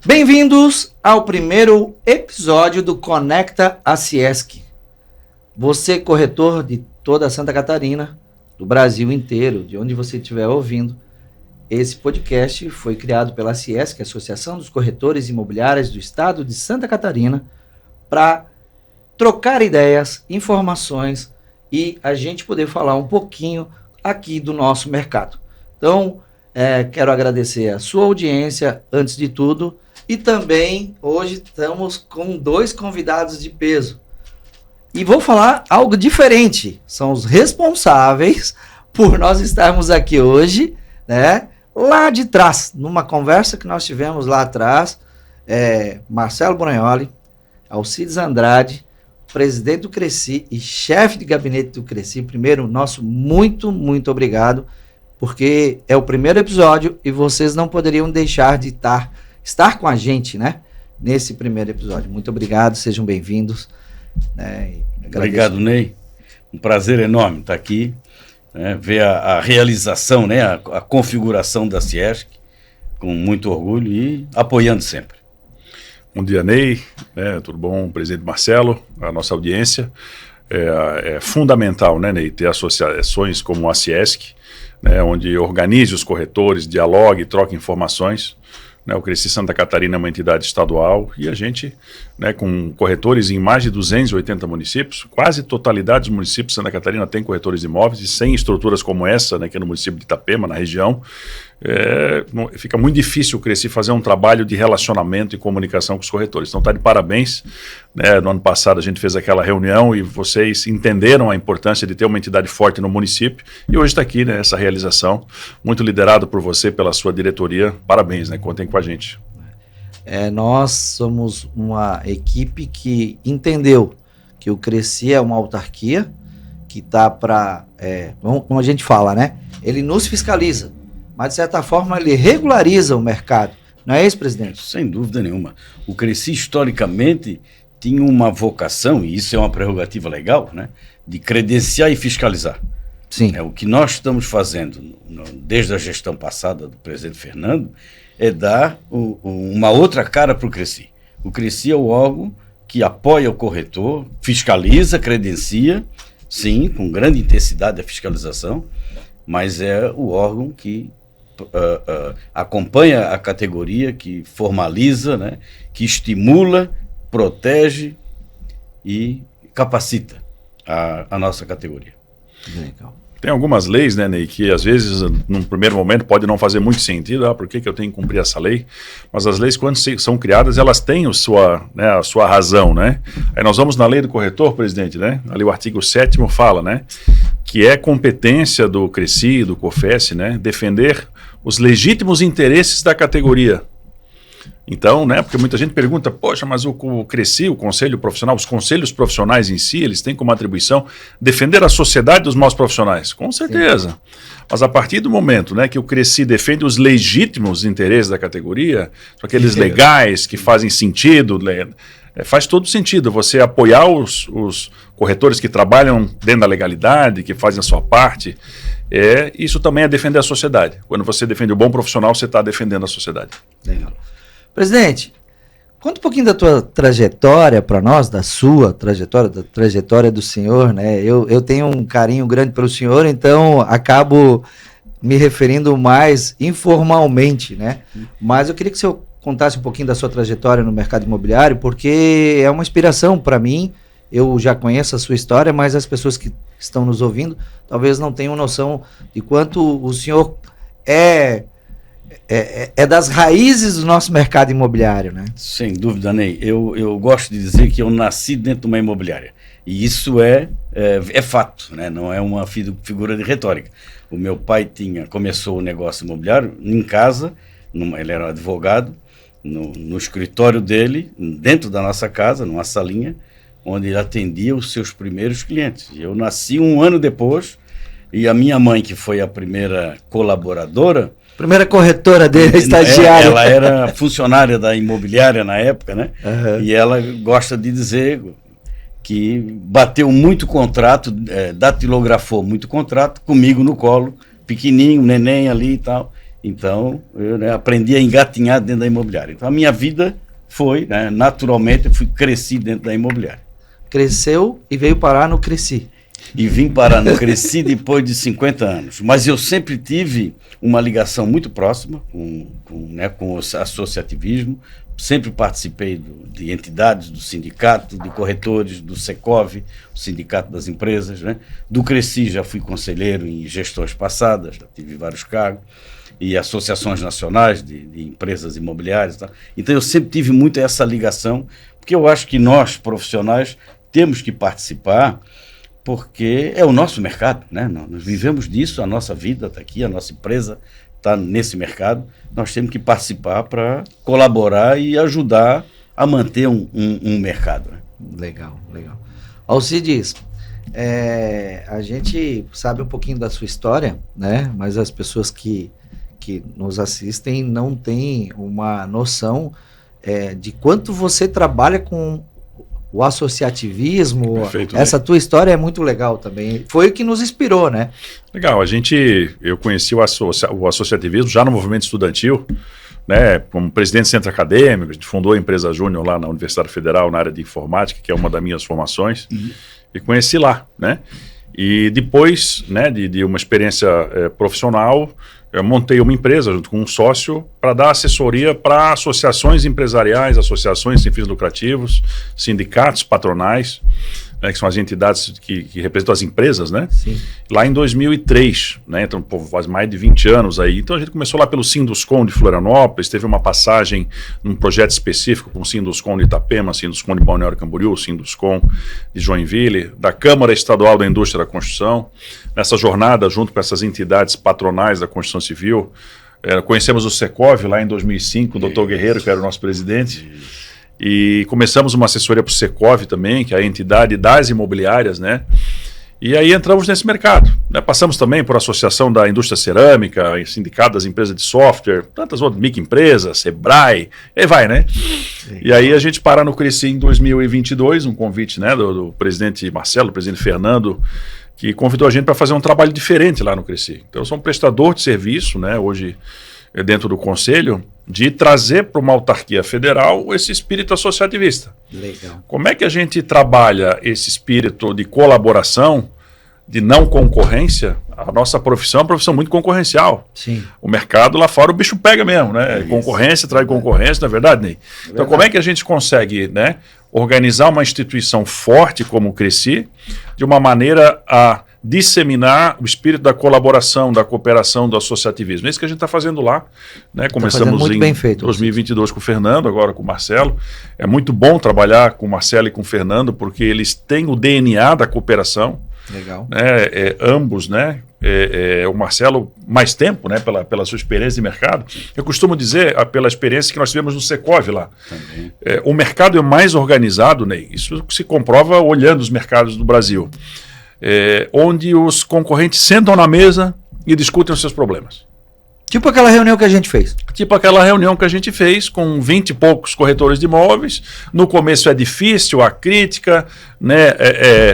Bem-vindos ao primeiro episódio do Conecta Aciesc. Você, corretor de toda Santa Catarina, do Brasil inteiro, de onde você estiver ouvindo, esse podcast foi criado pela Aciesc, Associação dos Corretores Imobiliários do Estado de Santa Catarina, para trocar ideias, informações e a gente poder falar um pouquinho aqui do nosso mercado. Então, quero agradecer a sua audiência, antes de tudo, e também hoje estamos com dois convidados de peso. E vou falar algo diferente. São os responsáveis por nós estarmos aqui hoje, né? Lá de trás, numa conversa que nós tivemos lá atrás, Marcelo Bonagnoli, Alcides Andrade, presidente do Cresci e chefe de gabinete do Cresci. Primeiro, nosso muito obrigado, porque é o primeiro episódio e vocês não poderiam deixar de estar com a gente, né? Nesse primeiro episódio. Muito obrigado, sejam bem-vindos. Obrigado, Ney. Um prazer enorme estar aqui, ver a realização, né? A configuração da Aciesc, com muito orgulho e apoiando sempre. Bom dia, Ney. Tudo bom, presidente Marcelo, a nossa audiência. É fundamental, né, Ney, ter associações como a Aciesc, né, onde organize os corretores, dialogue, troque informações. O Cresci Santa Catarina é uma entidade estadual e a gente, com corretores em mais de 280 municípios, quase totalidade dos municípios de Santa Catarina tem corretores de imóveis e sem estruturas como essa, que é no município de Itapema, na região, fica muito difícil o Cresci fazer um trabalho de relacionamento e comunicação com os corretores. Então está de parabéns. No ano passado a gente fez aquela reunião e vocês entenderam a importância de ter uma entidade forte no município e hoje está aqui, essa realização, muito liderado por você, pela sua diretoria. Parabéns, contem com a gente. Nós somos uma equipe que entendeu que o Cresci é uma autarquia que está para, como a gente fala, ele nos fiscaliza, mas de certa forma ele regulariza o mercado. Não é isso, presidente? Sem dúvida nenhuma. O Cresci historicamente tinha uma vocação, e isso é uma prerrogativa legal, de credenciar e fiscalizar. Sim. O que nós estamos fazendo desde a gestão passada do presidente Fernando é dar uma outra cara para o Cresci. O Cresci é o órgão que apoia o corretor, fiscaliza, credencia, sim, com grande intensidade a fiscalização, mas é o órgão que acompanha a categoria, que formaliza, que estimula, protege e capacita a nossa categoria. Legal. Tem algumas leis, Ney, que às vezes, num primeiro momento, pode não fazer muito sentido. Por que eu tenho que cumprir essa lei? Mas as leis, quando são criadas, elas têm a sua razão, Aí nós vamos na lei do corretor, presidente, Ali o artigo 7º fala, que é competência do Cresci, do COFES, defender os legítimos interesses da categoria. Então, porque muita gente pergunta, poxa, mas o Cresci, o conselho profissional, os conselhos profissionais em si, eles têm como atribuição defender a sociedade dos maus profissionais. Com certeza. Sim. Mas a partir do momento, que o Cresci defende os legítimos interesses da categoria, aqueles legais que fazem sentido, faz todo sentido você apoiar os corretores que trabalham dentro da legalidade, que fazem a sua parte. Isso também é defender a sociedade. Quando você defende o bom profissional, você está defendendo a sociedade. Legal. Presidente, conta um pouquinho da tua trajetória para nós, da sua trajetória, da trajetória do senhor, Eu tenho um carinho grande pelo senhor, então acabo me referindo mais informalmente, Mas eu queria que o senhor contasse um pouquinho da sua trajetória no mercado imobiliário, porque é uma inspiração para mim. Eu já conheço a sua história, mas as pessoas que estão nos ouvindo talvez não tenham noção de quanto o senhor é das raízes do nosso mercado imobiliário, Sem dúvida, Ney. Eu gosto de dizer que eu nasci dentro de uma imobiliária. E isso é fato, não é uma figura de retórica. O meu pai começou o negócio imobiliário em casa, ele era advogado, no escritório dele, dentro da nossa casa, numa salinha, onde ele atendia os seus primeiros clientes. Eu nasci um ano depois, e a minha mãe, que foi a primeira colaboradora, primeira corretora dele, estagiária. Ela era funcionária da imobiliária na época, Uhum. E ela gosta de dizer que bateu muito contrato, datilografou muito contrato comigo no colo, pequenininho, neném ali e tal. Então, eu, né, aprendi a engatinhar dentro da imobiliária. Então, a minha vida foi, né, naturalmente, eu cresci dentro da imobiliária. Cresceu e veio parar no Cresci. E vim parar no Cresci depois de 50 anos. Mas eu sempre tive uma ligação muito próxima com o associativismo. Sempre participei de entidades, do sindicato, de corretores, do Secov, o Sindicato das Empresas, né? Do Cresci já fui conselheiro em gestões passadas, já tive vários cargos, e associações nacionais de empresas imobiliárias. Tá? Então eu sempre tive muito essa ligação, porque eu acho que nós, profissionais, temos que participar, porque é o nosso mercado, né? Nós vivemos disso, a nossa vida está aqui, a nossa empresa está nesse mercado, nós temos que participar para colaborar e ajudar a manter um mercado. Né? Legal. Alcides, a gente sabe um pouquinho da sua história, né? Mas as pessoas que nos assistem não têm uma noção de quanto você trabalha com o associativismo. Perfeito, essa tua história é muito legal também. Foi o que nos inspirou, né? Legal, eu conheci o associativismo já no movimento estudantil, né, como presidente do centro acadêmico. A gente fundou a empresa Júnior lá na Universidade Federal, na área de informática, que é uma das minhas formações, e conheci lá, né? E depois, né, de uma experiência profissional, eu montei uma empresa junto com um sócio para dar assessoria para associações empresariais, associações sem fins lucrativos, sindicatos, patronais, né, que são as entidades que representam as empresas, né? Sim. Lá em 2003, né? Então faz mais de 20 anos aí. Então a gente começou lá pelo Sinduscom de Florianópolis, teve uma passagem num projeto específico com o Sinduscom de Itapema, Sinduscom de Balneário Camboriú, Sinduscom de Joinville, da Câmara Estadual da Indústria da Construção. Nessa jornada, junto com essas entidades patronais da construção civil, conhecemos o Secov lá em 2005, o doutor Guerreiro, que era o nosso presidente. E começamos uma assessoria para o Secov também, que é a entidade das imobiliárias, né? E aí entramos nesse mercado, né? Passamos também por Associação da Indústria Cerâmica, Sindicato das Empresas de Software, tantas outras microempresas, Sebrae, e aí vai, né? Sim. E aí a gente para no Cresci em 2022, um convite, né, do presidente Marcelo, do presidente Fernando, que convidou a gente para fazer um trabalho diferente lá no Cresci. Então eu sou um prestador de serviço, né, hoje dentro do conselho, de trazer para uma autarquia federal esse espírito associativista. Legal. Como é que a gente trabalha esse espírito de colaboração, de não concorrência? A nossa profissão é uma profissão muito concorrencial. Sim. O mercado lá fora, o bicho pega mesmo, né? Concorrência traz concorrência, não é verdade, Ney? Então, como é que a gente consegue, né, organizar uma instituição forte como o Cresci, de uma maneira a disseminar o espírito da colaboração, da cooperação, do associativismo? É isso que a gente está fazendo lá, né? Começamos muito em bem feito, 2022 com o Fernando, agora com o Marcelo. É muito bom trabalhar com o Marcelo e com o Fernando, porque eles têm o DNA da cooperação. Legal. Né? Ambos, né? O Marcelo, mais tempo, né? Pela sua experiência de mercado. Eu costumo dizer, pela experiência que nós tivemos no Secov lá. O mercado é mais organizado, Ney. Isso se comprova olhando os mercados do Brasil. Onde os concorrentes sentam na mesa e discutem os seus problemas. Tipo aquela reunião que a gente fez. Tipo aquela reunião que a gente fez com 20 e poucos corretores de imóveis. No começo é difícil, a crítica, né,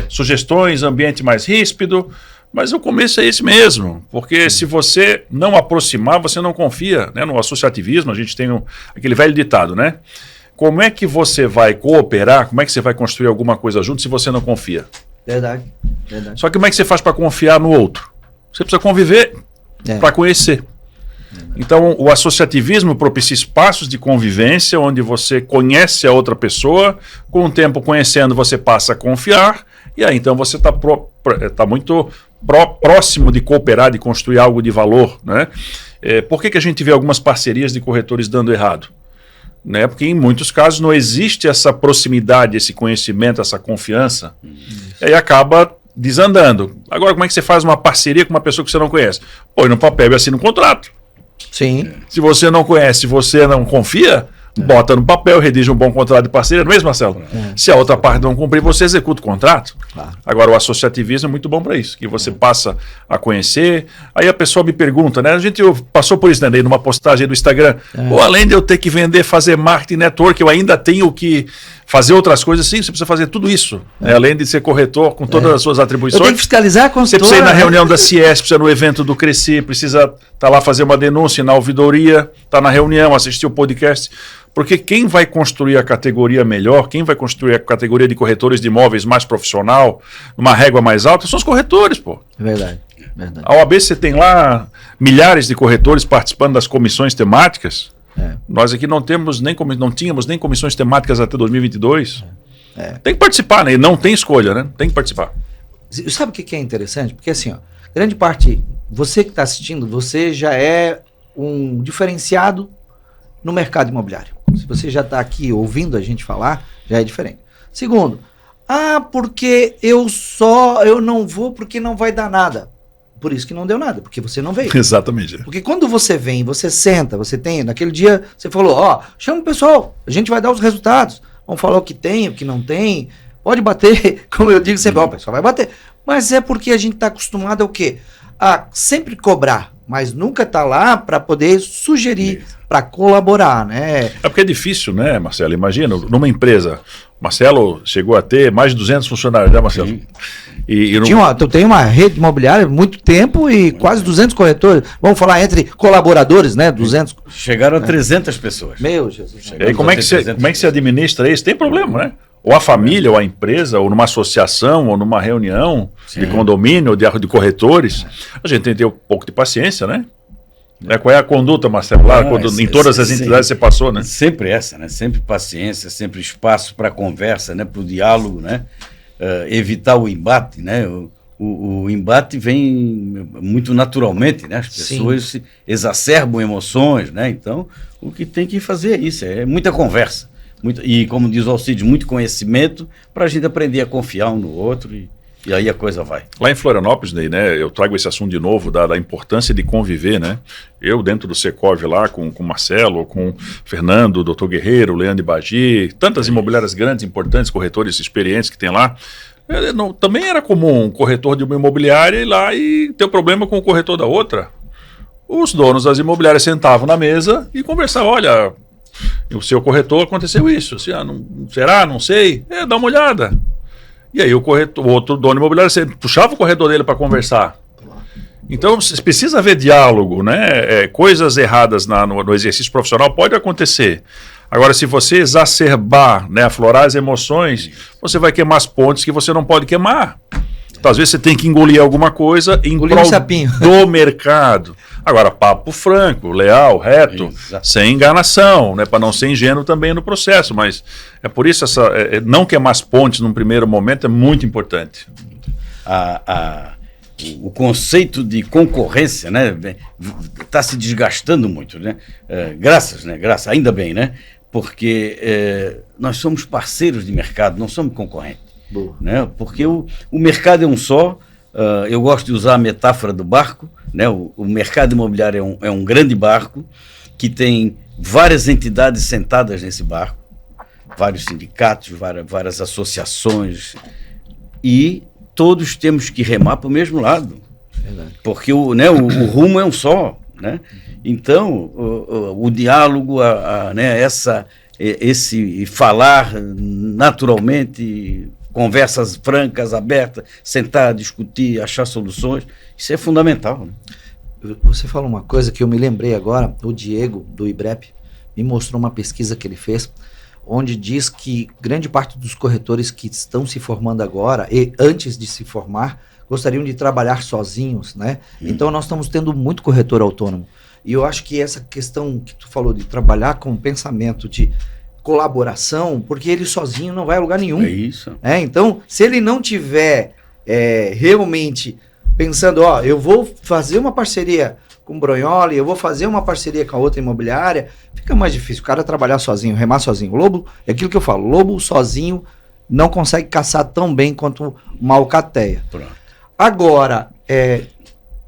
sugestões, ambiente mais ríspido, mas o começo é esse mesmo, porque se você não aproximar, você não confia, né? No associativismo a gente tem aquele velho ditado, né? Como é que você vai cooperar, como é que você vai construir alguma coisa junto se você não confia? Verdade. Só que como é que você faz para confiar no outro? Você precisa conviver para conhecer. Então, o associativismo propicia espaços de convivência onde você conhece a outra pessoa, com o tempo conhecendo você passa a confiar, e aí então você está muito próximo de cooperar, de construir algo de valor, né? Por que a gente vê algumas parcerias de corretores dando errado? Né? Porque em muitos casos não existe essa proximidade, esse conhecimento, essa confiança, e aí acaba desandando. Agora, como é que você faz uma parceria com uma pessoa que você não conhece? Põe no papel e assina um contrato. Sim. Se você não conhece, se você não confia, bota no papel, redige um bom contrato de parceria, não é mesmo, Marcelo? Se a outra parte não cumprir, você executa o contrato. Claro. Agora, o associativismo é muito bom para isso, que você passa a conhecer. Aí a pessoa me pergunta, né? A gente passou por isso, né, numa postagem do Instagram. Além de eu ter que vender, fazer marketing network, eu ainda tenho que fazer outras coisas, sim, você precisa fazer tudo isso. Né? Além de ser corretor com todas as suas atribuições. Eu tenho que fiscalizar a Você consultora. precisa ir na reunião da CIES, precisa ir no evento do Cresci, precisa estar lá fazer uma denúncia na ouvidoria, estar na reunião, assistir o podcast. Porque quem vai construir a categoria melhor, quem vai construir a categoria de corretores de imóveis mais profissional, numa régua mais alta, são os corretores, pô. Verdade. Verdade. A OAB, você tem lá milhares de corretores participando das comissões temáticas. Nós aqui não tínhamos nem comissões temáticas até 2022. Tem que participar, né? Não tem escolha, né? Tem que participar. Sabe o que é interessante? Porque assim, ó, grande parte, você que está assistindo, você já é um diferenciado no mercado imobiliário. Se você já está aqui ouvindo a gente falar, já é diferente. Segundo, porque eu não vou porque não vai dar nada. Por isso que não deu nada, porque você não veio. Exatamente. Porque quando você vem, você senta, você tem, naquele dia você falou, chama o pessoal, a gente vai dar os resultados, vamos falar o que tem, o que não tem, pode bater, como eu digo sempre, o pessoal vai bater. Mas é porque a gente está acostumado ao quê? A sempre cobrar, mas nunca tá lá para poder sugerir, para colaborar, né? É porque é difícil, né, Marcelo? Imagina, numa empresa, Marcelo chegou a ter mais de 200 funcionários, né, Marcelo? Sim. Tu tem uma rede imobiliária há muito tempo e quase 200 corretores. Vamos falar entre colaboradores, né? 200. Chegaram a 300 pessoas. Meu Jesus. E aí, como é que você administra isso? Tem problema, né? Ou a família, ou a empresa, ou numa associação, ou numa reunião de condomínio, ou de corretores. A gente tem que ter um pouco de paciência, né? Qual é a conduta, Marcelo? Lá, em todas as entidades você passou, né? Sempre essa, né? Sempre paciência, sempre espaço para conversa, né? Para o diálogo, né? Evitar o embate, né? O embate vem muito naturalmente, né? As pessoas exacerbam emoções, né? Então, o que tem que fazer é isso, é muita conversa. E, como diz o Alcides, muito conhecimento para a gente aprender a confiar um no outro e aí a coisa vai. Lá em Florianópolis, né, eu trago esse assunto de novo, da importância de conviver, né? Eu, dentro do Secov lá, com o Marcelo, com o Fernando, o Dr. Guerreiro, o Leandro Bagi, tantas imobiliárias grandes, importantes, corretores experientes que tem lá. Também era comum um corretor de uma imobiliária ir lá e ter problema com o corretor da outra. Os donos das imobiliárias sentavam na mesa e conversavam, olha, o seu corretor aconteceu isso, assim, será? Não sei. Dá uma olhada. E aí o outro dono imobiliário, você puxava o corretor dele para conversar. Então, precisa haver diálogo, né? Coisas erradas no exercício profissional pode acontecer. Agora, se você exacerbar, né, aflorar as emoções, você vai queimar as pontes que você não pode queimar. Então, às vezes você tem que engolir alguma coisa em prol do mercado. Agora, papo franco, leal, reto, sem enganação, né, para não ser ingênuo também no processo. Mas é por isso não queimar as pontes num primeiro momento é muito importante. O conceito de concorrência, né, está se desgastando muito, né? Graças, ainda bem, né? Porque nós somos parceiros de mercado, não somos concorrentes. Né? Porque o mercado é um só. Eu gosto de usar a metáfora do barco, né? O mercado imobiliário é um grande barco que tem várias entidades sentadas nesse barco, vários sindicatos, várias associações, e todos temos que remar para o mesmo lado. Verdade. Porque o rumo é um só. Né? Então, o diálogo, né, esse falar naturalmente, conversas francas, abertas, sentar, discutir, achar soluções, isso é fundamental. Né? Você falou uma coisa que eu me lembrei agora, o Diego, do IBREP, me mostrou uma pesquisa que ele fez, onde diz que grande parte dos corretores que estão se formando agora, e antes de se formar, gostariam de trabalhar sozinhos, né? Então nós estamos tendo muito corretor autônomo. E eu acho que essa questão que tu falou de trabalhar com o pensamento de colaboração, porque ele sozinho não vai a lugar nenhum. É isso. Então, se ele não tiver realmente pensando, eu vou fazer uma parceria com o Brunholi, eu vou fazer uma parceria com a outra imobiliária, fica mais difícil o cara trabalhar sozinho, remar sozinho. O lobo, é aquilo que eu falo, lobo sozinho não consegue caçar tão bem quanto uma alcateia. Pronto. Agora,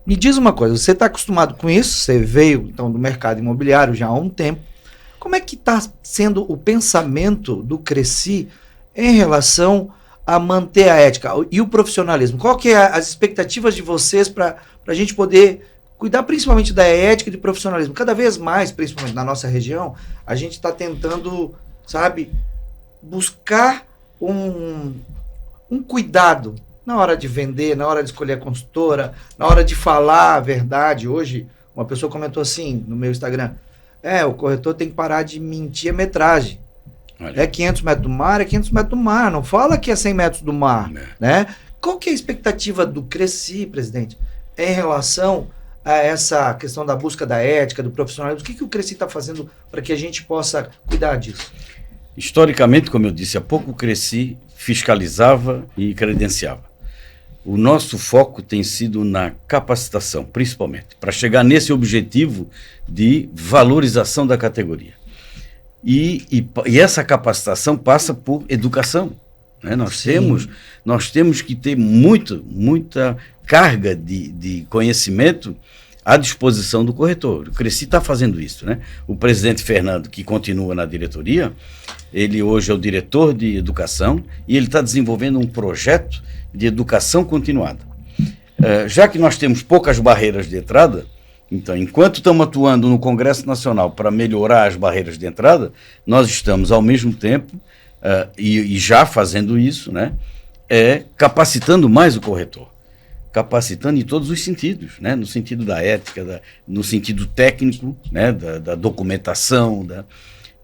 me diz uma coisa, você está acostumado com isso, você veio então do mercado imobiliário já há um tempo, como é que está sendo o pensamento do Cresci em relação a manter a ética e o profissionalismo? Qual que é as expectativas de vocês para a gente poder cuidar principalmente da ética e do profissionalismo? Cada vez mais, principalmente na nossa região, a gente está tentando, buscar um cuidado na hora de vender, na hora de escolher a consultora, na hora de falar a verdade. Hoje, uma pessoa comentou assim no meu Instagram, o corretor tem que parar de mentir a metragem. Olha. É 500 metros do mar, é 500 metros do mar, não fala que é 100 metros do mar, né? Qual que é a expectativa do Cresci, presidente, em relação a essa questão da busca da ética, do profissionalismo? O que o Cresci está fazendo para que a gente possa cuidar disso? Historicamente, como eu disse há pouco, o Cresci fiscalizava e credenciava. O nosso foco tem sido na capacitação, principalmente, para chegar nesse objetivo de valorização da categoria. E essa capacitação passa por educação, né? Nós temos que ter muita carga de conhecimento à disposição do corretor. O Cresci está fazendo isso, né? O presidente Fernando, que continua na diretoria, ele hoje é o diretor de educação e ele está desenvolvendo um projeto de educação continuada. Já que nós temos poucas barreiras de entrada, então, enquanto estamos atuando no Congresso Nacional para melhorar as barreiras de entrada, nós estamos, ao mesmo tempo, e já fazendo isso, né, capacitando mais o corretor. Capacitando em todos os sentidos, né, no sentido da ética, no sentido técnico, né, da documentação,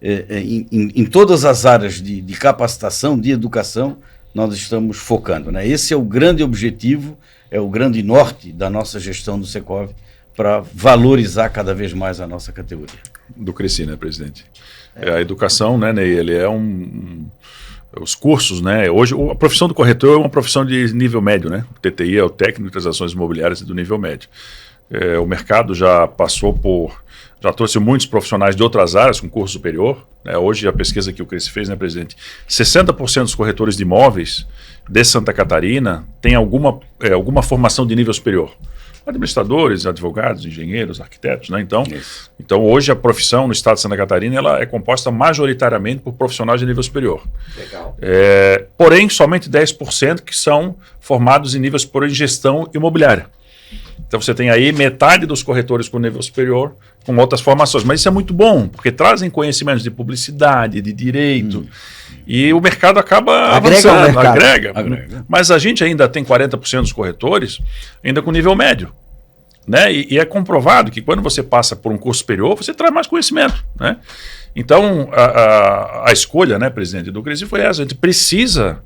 em todas as áreas de capacitação, de educação, nós estamos focando, né? Esse é o grande objetivo, é o grande norte da nossa gestão do Secov, para valorizar cada vez mais a nossa categoria. Do Cresci, né, presidente? A educação, né, Ney, ele é os cursos, né? Hoje a profissão do corretor é uma profissão de nível médio, né? O TTI é o técnico de transações imobiliárias do nível médio. O mercado já trouxe muitos profissionais de outras áreas com curso superior, né? Hoje a pesquisa que o Cresci fez, né, presidente? 60% dos corretores de imóveis de Santa Catarina têm alguma formação de nível superior. Administradores, advogados, engenheiros, arquitetos, né? Então hoje a profissão no estado de Santa Catarina ela é composta majoritariamente por profissionais de nível superior. Legal. Porém, somente 10% que são formados em nível superior em gestão imobiliária. Então você tem aí metade dos corretores com nível superior com outras formações. Mas isso é muito bom, porque trazem conhecimentos de publicidade, de direito, e o mercado acaba avançando, agrega. Mas a gente ainda tem 40% dos corretores ainda com nível médio. Né? E é comprovado que quando você passa por um curso superior, você traz mais conhecimento. Né? Então, a escolha, né, presidente, do Cresci foi essa. A gente precisa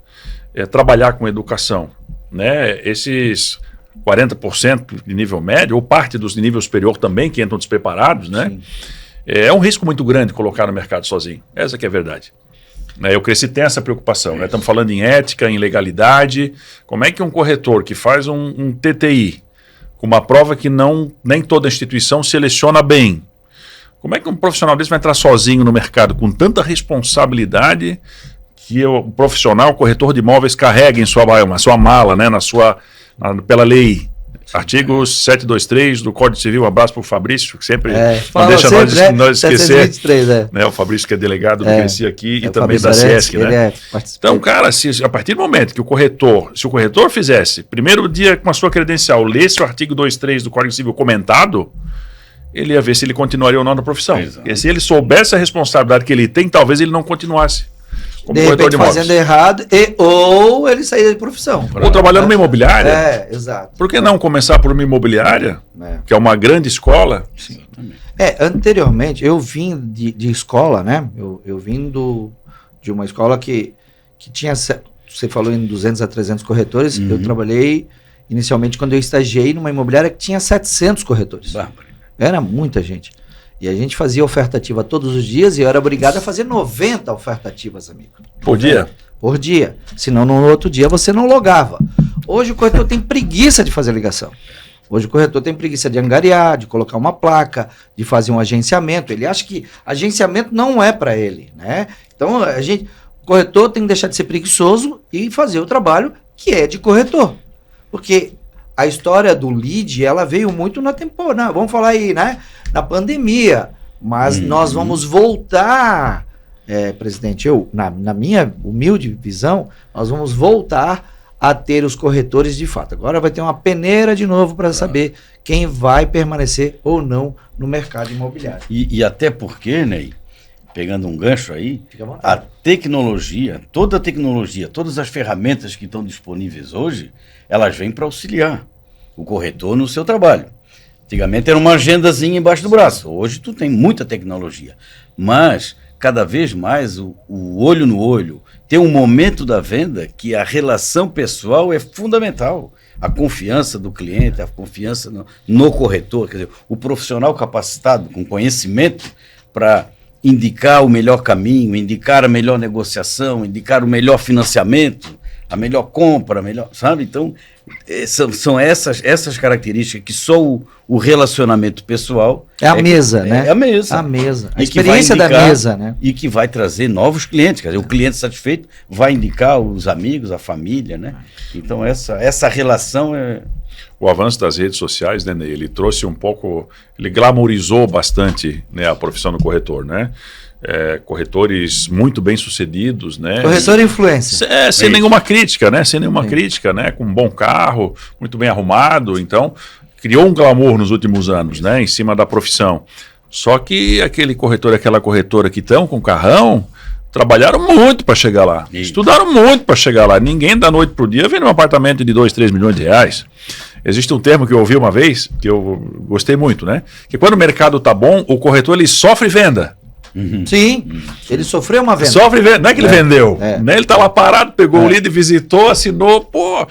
trabalhar com educação. Né? Esses 40% de nível médio, ou parte dos de nível superior também, que entram despreparados, né? É um risco muito grande colocar no mercado sozinho. Essa que é a verdade. O Cresci tem essa preocupação. Né? Estamos falando em ética, em legalidade. Como é que um corretor que faz um TTI, com uma prova que nem toda instituição seleciona bem, como é que um profissional desse vai entrar sozinho no mercado com tanta responsabilidade que o profissional, o corretor de imóveis, carrega em sua mala, né? Pela lei, artigo 723 do Código Civil. Um abraço para o Fabrício, que sempre não deixa nós esquecer. 723, né? O Fabrício, que é delegado do Cresci aqui e também da SESC. Né? Então, cara, a partir do momento que se o corretor fizesse, primeiro dia com a sua credencial, lesse o artigo 23 do Código Civil comentado, ele ia ver se ele continuaria ou não na profissão. Exato. E se ele soubesse a responsabilidade que ele tem, talvez ele não continuasse. Como de repente fazendo errado, ou ele sair da profissão. Ou trabalhando numa imobiliária. Exato. Por que não começar por uma imobiliária, que é uma grande escola? Sim. Anteriormente, eu vim de escola, né? Eu vim de uma escola que tinha, você falou em 200 a 300 corretores, eu trabalhei inicialmente quando eu estagiei numa imobiliária que tinha 700 corretores. Bárbaro. Era muita gente. E a gente fazia oferta ativa todos os dias e eu era obrigado a fazer 90 ofertas ativas, amigo. Por dia? Por dia. Senão no outro dia você não logava. Hoje o corretor tem preguiça de fazer ligação. Hoje o corretor tem preguiça de angariar, de colocar uma placa, de fazer um agenciamento. Ele acha que agenciamento não é para ele, né? Então o corretor tem que deixar de ser preguiçoso e fazer o trabalho que é de corretor. Porque a história do lead, ela veio muito na temporada, vamos falar aí, né? Na pandemia, mas nós vamos voltar, presidente, na minha humilde visão, nós vamos voltar a ter os corretores de fato. Agora vai ter uma peneira de novo para saber quem vai permanecer ou não no mercado imobiliário. E até porque, Ney, pegando um gancho aí, Fica à a vontade. tecnologia, todas as ferramentas que estão disponíveis hoje, elas vêm para auxiliar o corretor no seu trabalho. Antigamente era uma agendazinha embaixo do braço, hoje tu tem muita tecnologia, mas cada vez mais o olho no olho, tem um momento da venda que a relação pessoal é fundamental. A confiança do cliente, a confiança no corretor, quer dizer, o profissional capacitado, com conhecimento, para indicar o melhor caminho, indicar a melhor negociação, indicar o melhor financiamento, a melhor compra, sabe? Então, são essas características que só o relacionamento pessoal... É a mesa, né? É a mesa. A mesa. A E que vai experiência da indicar- mesa, né? E que vai trazer novos clientes. Quer dizer, o cliente satisfeito vai indicar os amigos, a família, né? Então, essa relação é... O avanço das redes sociais, né, Ney, ele trouxe um pouco, ele glamorizou bastante, né, a profissão do corretor, né? Corretores muito bem sucedidos, né? Corretor influencer. Sem nenhuma crítica, né? Sem nenhuma crítica, né? Com um bom carro, muito bem arrumado. Então, criou um glamour nos últimos anos, né? Em cima da profissão. Só que aquele corretor e aquela corretora que estão com carrão trabalharam muito para chegar lá. Isso. Estudaram muito para chegar lá. Ninguém da noite pro dia vende um apartamento de 2, 3 milhões de reais. Existe um termo que eu ouvi uma vez, que eu gostei muito, né? Que quando o mercado tá bom, o corretor ele sofre venda. Sim, ele sofreu uma venda. Sofre venda. Não é que ele vendeu. É. Né? Ele tá lá parado, pegou o lead, visitou, assinou, pô.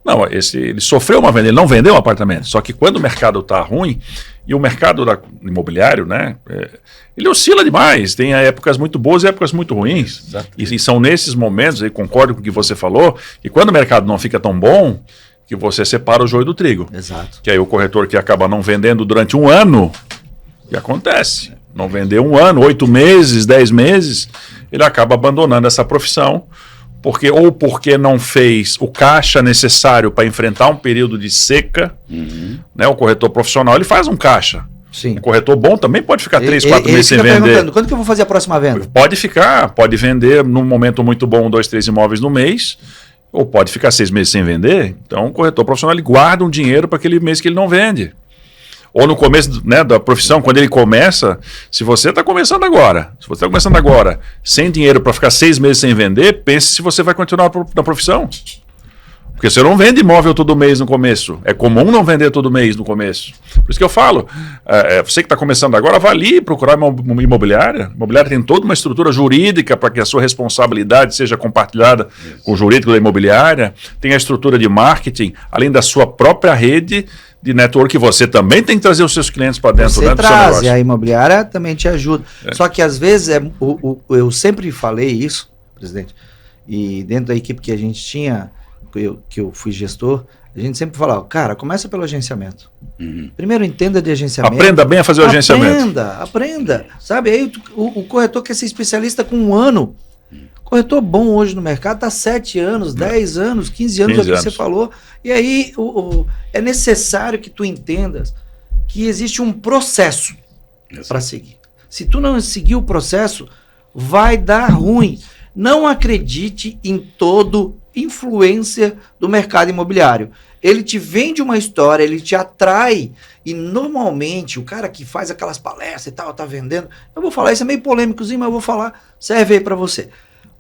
Não, ele sofreu uma venda, ele não vendeu um apartamento. Só que quando o mercado tá ruim, e o mercado imobiliário, né? Ele oscila demais. Tem épocas muito boas e épocas muito ruins. Exato. E são nesses momentos, aí concordo com o que você falou, que quando o mercado não fica tão bom, que você separa o joio do trigo. Exato. Que aí o corretor que acaba não vendendo durante um ano, o que acontece? Não vendeu um ano, 8 meses, 10 meses, ele acaba abandonando essa profissão, porque não fez o caixa necessário para enfrentar um período de seca, né? O corretor profissional, ele faz um caixa. Sim. Um corretor bom também pode ficar 3, 4 Ele meses sem fica vender. perguntando, quando que eu vou fazer a próxima venda? Pode ficar, pode vender num momento muito bom 2, 3 imóveis no mês, ou pode ficar 6 meses sem vender. Então o corretor profissional ele guarda um dinheiro para aquele mês que ele não vende. Ou no começo, né, da profissão, quando ele começa, se você está começando agora, sem dinheiro para ficar 6 meses sem vender, pense se você vai continuar na profissão. Porque você não vende imóvel todo mês no começo. É comum não vender todo mês no começo. Por isso que eu falo, você que está começando agora, vá ali procurar uma imobiliária. A imobiliária tem toda uma estrutura jurídica para que a sua responsabilidade seja compartilhada com o jurídico da imobiliária. Tem a estrutura de marketing, além da sua própria rede de network, que você também tem que trazer os seus clientes para dentro, Você né, do seu traz, negócio. e a imobiliária também te ajuda. Só que às vezes, eu sempre falei isso, presidente, e dentro da equipe que a gente tinha, que eu fui gestor, a gente sempre falava, cara, começa pelo agenciamento. Primeiro entenda de agenciamento. Aprenda bem a fazer o agenciamento. Aprenda. Sabe, aí o corretor quer ser especialista com 1 ano. Corretor bom hoje no mercado está 7 anos, 10 anos, 15 anos, 15 é o que você anos. falou. E aí é necessário que tu entendas que existe um processo para seguir. Se tu não seguir o processo, vai dar ruim. Não acredite em todo influencer do mercado imobiliário. Ele te vende uma história, ele te atrai, e normalmente o cara que faz aquelas palestras e tal, tá vendendo, eu vou falar, isso é meio polêmicozinho, mas eu vou falar, serve aí para você.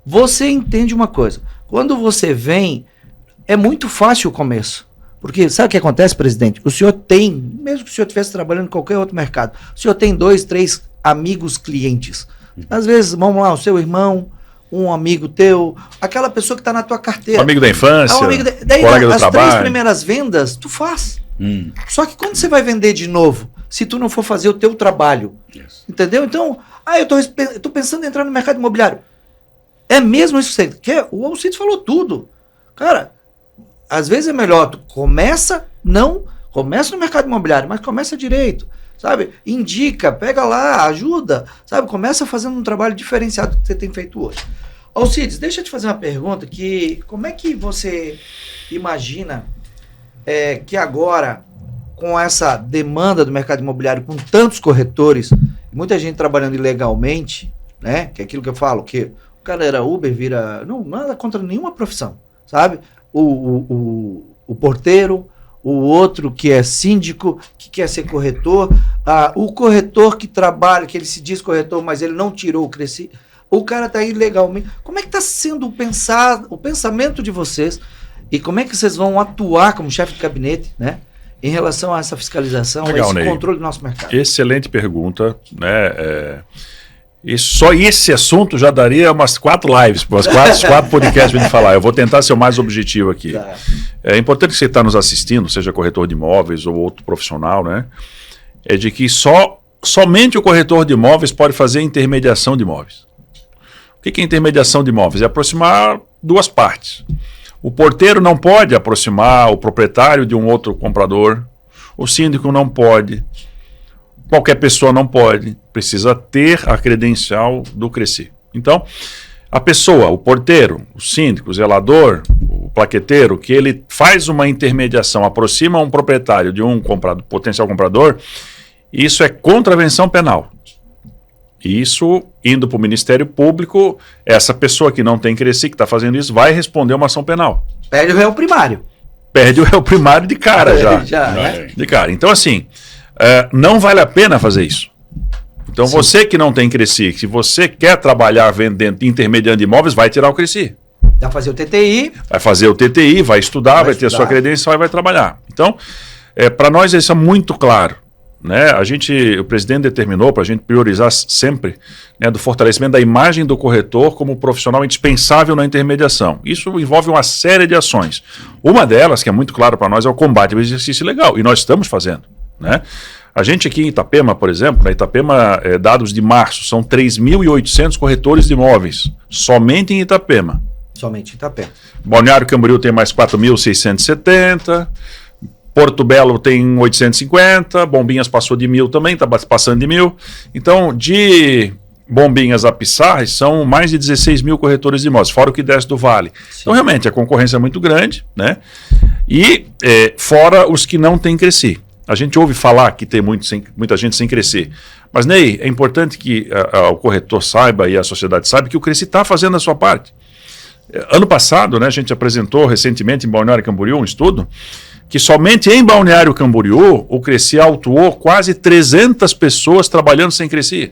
Você entende uma coisa, quando você vem, é muito fácil o começo. Porque sabe o que acontece, presidente? O senhor tem, mesmo que o senhor estivesse trabalhando em qualquer outro mercado, o senhor tem 2, 3 amigos clientes. Às vezes, vamos lá, o seu irmão, um amigo teu, aquela pessoa que está na tua carteira. Um amigo da infância, Daí, colega do as trabalho. 3 primeiras vendas, tu faz. Só que quando você vai vender de novo, se tu não for fazer o teu trabalho, entendeu? Então, eu tô pensando em entrar no mercado imobiliário. É mesmo isso que você quer? O Alcides falou tudo. Cara, às vezes é melhor, tu começa no mercado imobiliário, mas começa direito, sabe? Indica, pega lá, ajuda, sabe? Começa fazendo um trabalho diferenciado que você tem feito hoje. Alcides, deixa eu te fazer uma pergunta, como é que você imagina que agora, com essa demanda do mercado imobiliário, com tantos corretores, muita gente trabalhando ilegalmente, né? Que é aquilo que eu falo, que o cara era Uber, nada contra nenhuma profissão, sabe? O porteiro, o outro que é síndico, que quer ser corretor, o corretor que trabalha, que ele se diz corretor, mas ele não tirou o Cresci, o cara está aí legalmente. Como é que está sendo o pensamento de vocês e como é que vocês vão atuar como chefe de gabinete, né, em relação a essa fiscalização, Legal, a esse Ney. controle do nosso mercado? Excelente pergunta, né? E só esse assunto já daria umas 4 lives, umas 4 podcasts para gente falar. Eu vou tentar ser o mais objetivo aqui. Tá. É importante que você está nos assistindo, seja corretor de imóveis ou outro profissional, né? É de que somente o corretor de imóveis pode fazer intermediação de imóveis. O que é intermediação de imóveis? É aproximar duas partes. O porteiro não pode aproximar o proprietário de um outro comprador. O síndico não pode. Qualquer pessoa não pode. Precisa ter a credencial do Cresci. Então, a pessoa, o porteiro, o síndico, o zelador, o plaqueteiro, que ele faz uma intermediação, aproxima um proprietário de um potencial comprador, isso é contravenção penal. Isso, indo para o Ministério Público, essa pessoa que não tem Cresci, que está fazendo isso, vai responder uma ação penal. Perde o réu primário. Perde o réu primário de cara Já, né? De cara. Então, assim, não vale a pena fazer isso. Então, Sim. você que não tem Cresci, se você quer trabalhar vendendo, intermediando imóveis, vai tirar o Cresci. Dá pra fazer o TTI. Vai fazer o TTI, vai estudar, vai ter a sua credencial e vai trabalhar. Então, para nós isso é muito claro. Né? O presidente determinou para a gente priorizar sempre, né, do fortalecimento da imagem do corretor como profissional indispensável na intermediação. Isso envolve uma série de ações. Uma delas, que é muito claro para nós, é o combate ao exercício ilegal. E nós estamos fazendo. Né? A gente aqui em Itapema, por exemplo, na Itapema, dados de março, são 3.800 corretores de imóveis, somente em Itapema. Somente em Itapema. Balneário Camboriú tem mais 4.670. Porto Belo tem 850, Bombinhas passou de 1.000 também, está passando de 1.000. Então, de Bombinhas a Pissarras, são mais de 16 mil corretores de imóveis, fora o que desce do Vale. Sim. Então, realmente, a concorrência é muito grande, né? E fora os que não têm Cresci. A gente ouve falar que tem muita gente sem Cresci. Mas, Ney, é importante que o corretor saiba e a sociedade saiba que o Cresci está fazendo a sua parte. Ano passado, né, a gente apresentou recentemente em Balneário Camboriú um estudo que somente em Balneário Camboriú o Cresci autuou quase 300 pessoas trabalhando sem Cresci.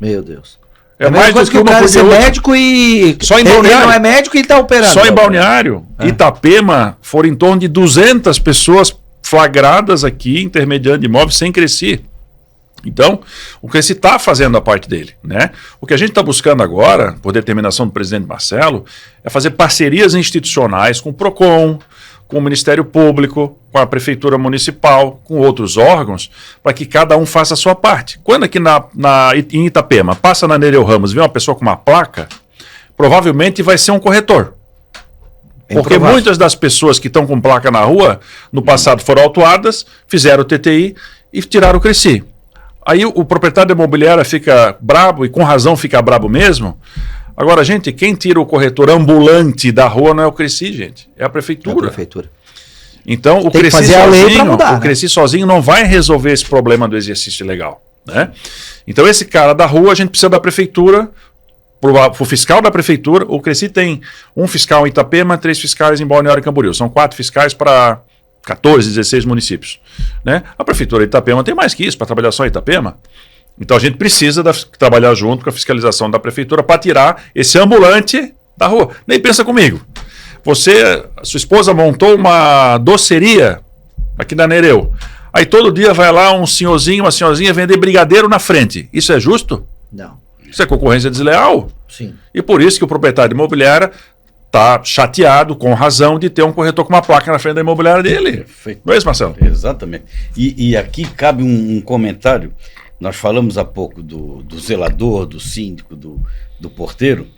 Meu Deus. É mais do que o cara ser médico e... Só em Balneário. Ele não é médico e está operando. Só em Balneário. Itapema foram em torno de 200 pessoas flagradas aqui, intermediando imóveis sem Cresci. Então, o Cresci está fazendo a parte dele, né? O que a gente está buscando agora, por determinação do presidente Marcelo, é fazer parcerias institucionais com o PROCON, com o Ministério Público, com a Prefeitura Municipal, com outros órgãos, para que cada um faça a sua parte. Quando aqui em Itapema passa na Nereu Ramos, vê uma pessoa com uma placa, provavelmente vai ser um corretor. Porque muitas das pessoas que estão com placa na rua, no passado foram autuadas, fizeram o TTI e tiraram o Cresci. Aí o proprietário da imobiliária fica brabo, e com razão fica brabo mesmo. Agora, gente, quem tira o corretor ambulante da rua não é o Cresci, gente. É a prefeitura. É a prefeitura. Então, o Cresci sozinho, o Cresci sozinho não vai resolver esse problema do exercício ilegal. Né? Então, esse cara da rua, a gente precisa da prefeitura, para o fiscal da prefeitura. O Cresci tem um fiscal em Itapema, 3 fiscais em Balneário Camboriú. São 4 fiscais para 14, 16 municípios. Né? A prefeitura de Itapema tem mais que isso para trabalhar só em Itapema. Então a gente precisa trabalhar junto com a fiscalização da prefeitura para tirar esse ambulante da rua. Nem pensa comigo. Sua esposa montou uma doceria aqui na Nereu. Aí todo dia vai lá um senhorzinho, uma senhorzinha vender brigadeiro na frente. Isso é justo? Não. Isso é concorrência desleal? Sim. E por isso que o proprietário de imobiliária está chateado, com razão, de ter um corretor com uma placa na frente da imobiliária dele. Perfeito. Não é isso, Marcelo? Exatamente. E aqui cabe um comentário. Nós falamos há pouco do zelador, do síndico, do porteiro,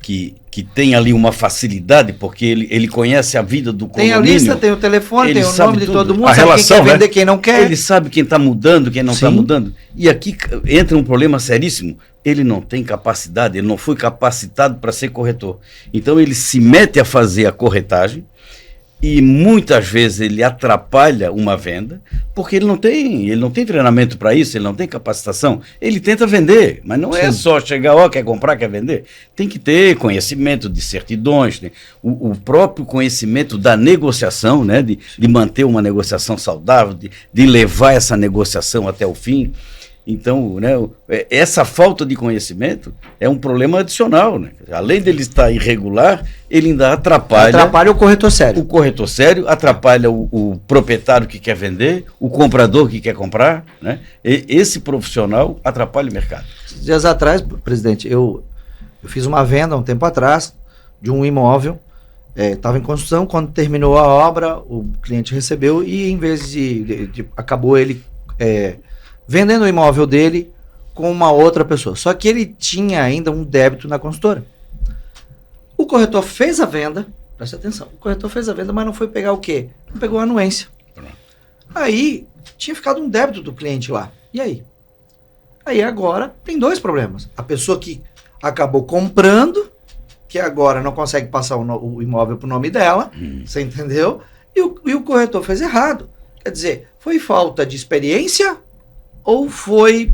que tem ali uma facilidade, porque ele conhece a vida do condomínio. Tem a lista, tem o telefone, tem o nome de todo mundo, a sabe relação, quem quer vender, né? quem não quer. Ele sabe quem está mudando, quem não está mudando. E aqui entra um problema seríssimo. Ele não tem capacidade, ele não foi capacitado para ser corretor. Então ele se mete a fazer a corretagem, E muitas vezes ele atrapalha uma venda, porque ele não tem treinamento para isso, ele não tem capacitação. Ele tenta vender, mas não é só chegar, quer comprar, quer vender. Tem que ter conhecimento de certidões, né? O próprio conhecimento da negociação, né? De manter uma negociação saudável, de levar essa negociação até o fim. Então, né, essa falta de conhecimento é um problema adicional, né? Além dele estar irregular, ele ainda atrapalha o corretor sério. O corretor sério atrapalha o proprietário que quer vender, o comprador que quer comprar, né? Esse profissional atrapalha o mercado. Dias atrás, presidente, eu fiz uma venda um tempo atrás de um imóvel, estava em construção. Quando terminou a obra, o cliente recebeu e, em vez de acabou ele vendendo o imóvel dele com uma outra pessoa. Só que ele tinha ainda um débito na consultora. O corretor fez a venda, presta atenção, o corretor fez a venda, mas não foi pegar o quê? Não pegou a anuência. Aí, tinha ficado um débito do cliente lá. E aí? Aí agora tem dois problemas. A pessoa que acabou comprando, que agora não consegue passar o imóvel para o nome dela, você entendeu? E o corretor fez errado. Quer dizer, foi falta de experiência ou foi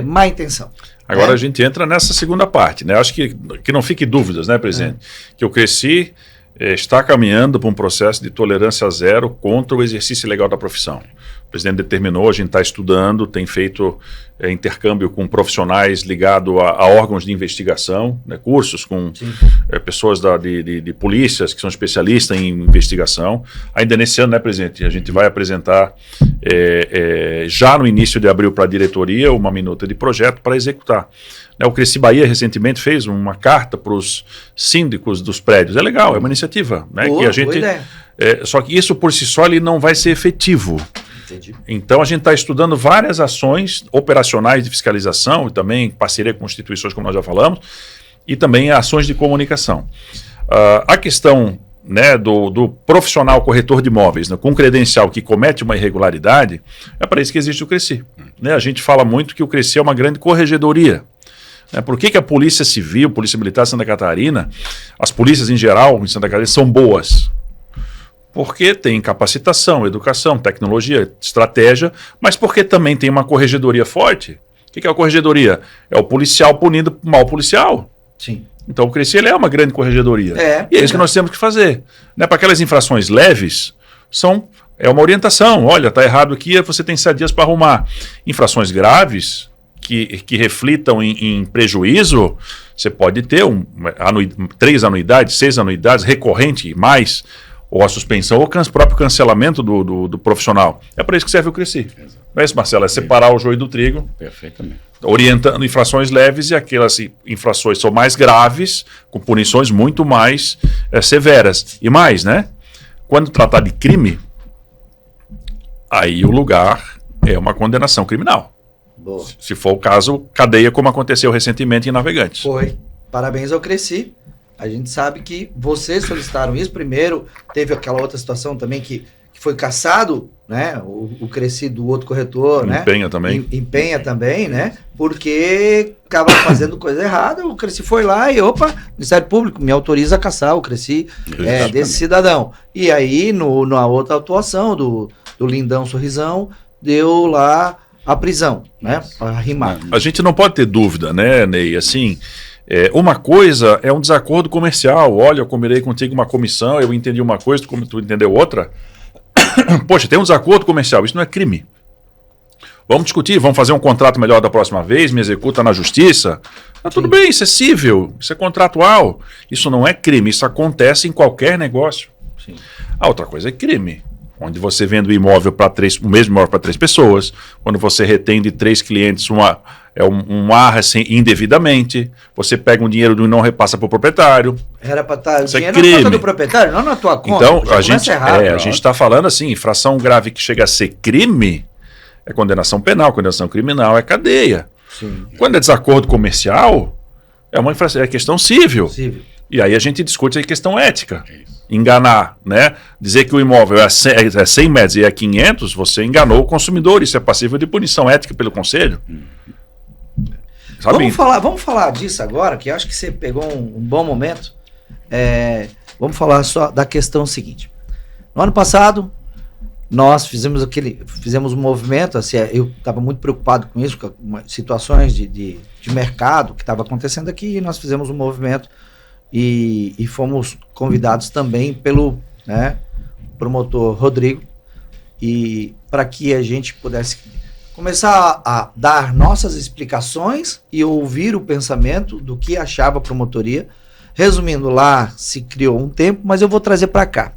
má intenção? Agora a gente entra nessa segunda parte, né? Acho que não fique dúvidas, né, presidente? Que eu cresci, está caminhando para um processo de tolerância zero contra o exercício ilegal da profissão. O presidente determinou, a gente está estudando, tem feito intercâmbio com profissionais ligados a órgãos de investigação, né, cursos com pessoas de polícias que são especialistas em investigação. Ainda nesse ano, né, presidente, a gente vai apresentar já no início de abril para a diretoria uma minuta de projeto para executar. O Cresci Bahia recentemente fez uma carta para os síndicos dos prédios. É legal, é uma iniciativa, né? Boa, que a gente, boa ideia. Só que isso por si só ele não vai ser efetivo. Entendi. Então a gente está estudando várias ações operacionais de fiscalização e também parceria com instituições, como nós já falamos, e também ações de comunicação. A questão, né, do profissional corretor de imóveis, né, com credencial que comete uma irregularidade, é para isso que existe o Cresci. Né? A gente fala muito que o Cresci é uma grande corregedoria. Por que a Polícia Civil, Polícia Militar de Santa Catarina, as polícias em geral em Santa Catarina são boas? Porque tem capacitação, educação, tecnologia, estratégia, mas porque também tem uma corregedoria forte. O que é a corregedoria? É o policial punindo o mal policial. Sim. Então o Cresci é uma grande corregedoria. E é isso que nós temos que fazer. Né? Para aquelas infrações leves, é uma orientação. Olha, está errado aqui, você tem 7 dias para arrumar. Infrações graves, que reflitam em prejuízo, você pode ter 3 anuidades, 6 anuidades, recorrente, mais, ou a suspensão, ou o próprio cancelamento do profissional. É para isso que serve o Cresci. Não é isso, Marcelo? É separar o joio do trigo. Perfeitamente. Orientando infrações leves e aquelas infrações são mais graves, com punições muito mais severas. E mais, né? Quando tratar de crime, aí o lugar é uma condenação criminal. Boa. Se for o caso, cadeia, como aconteceu recentemente em Navegantes. Foi. Parabéns ao Cresci. A gente sabe que vocês solicitaram isso. Primeiro, teve aquela outra situação também que foi cassado, né? O Cresci do outro corretor, Empenha né? também. Empenha também, né? Porque acaba fazendo coisa errada. O Cresci foi lá e, Ministério Público me autoriza a caçar o Cresci desse cidadão. E aí, na outra atuação do Lindão Sorrisão, deu lá a prisão, né? Para rimar. A gente não pode ter dúvida, né, Ney? Assim, uma coisa é um desacordo comercial. Olha, eu combinei contigo uma comissão, eu entendi uma coisa, tu entendeu outra. Poxa, tem um desacordo comercial, isso não é crime. Vamos discutir, vamos fazer um contrato melhor da próxima vez, me executa na justiça. Tudo bem, isso é cível, isso é contratual. Isso não é crime, isso acontece em qualquer negócio. Sim. A outra coisa é crime. Onde você vende o imóvel o mesmo imóvel para 3 pessoas, quando você retém de 3 clientes um ar indevidamente, você pega um dinheiro e não repassa para o proprietário. Era para estar isso dinheiro é crime. Na conta do proprietário, não na tua conta. Então, a gente está falando assim, infração grave que chega a ser crime, é condenação penal, condenação criminal é cadeia. Sim. Quando é desacordo comercial, é questão civil. E aí a gente discute a questão ética. Enganar, né? Dizer que o imóvel é 100 metros e é 500, você enganou o consumidor. Isso é passível de punição ética pelo conselho. Vamos falar disso agora, que eu acho que você pegou um bom momento. vamos falar só da questão seguinte. No ano passado, nós fizemos um movimento, assim, eu estava muito preocupado com isso, com situações de mercado que estava acontecendo aqui, e nós fizemos um movimento e fomos convidados também pelo, né, promotor Rodrigo, e para que a gente pudesse começar a dar nossas explicações e ouvir o pensamento do que achava a promotoria. Resumindo, lá se criou um tempo, mas eu vou trazer para cá.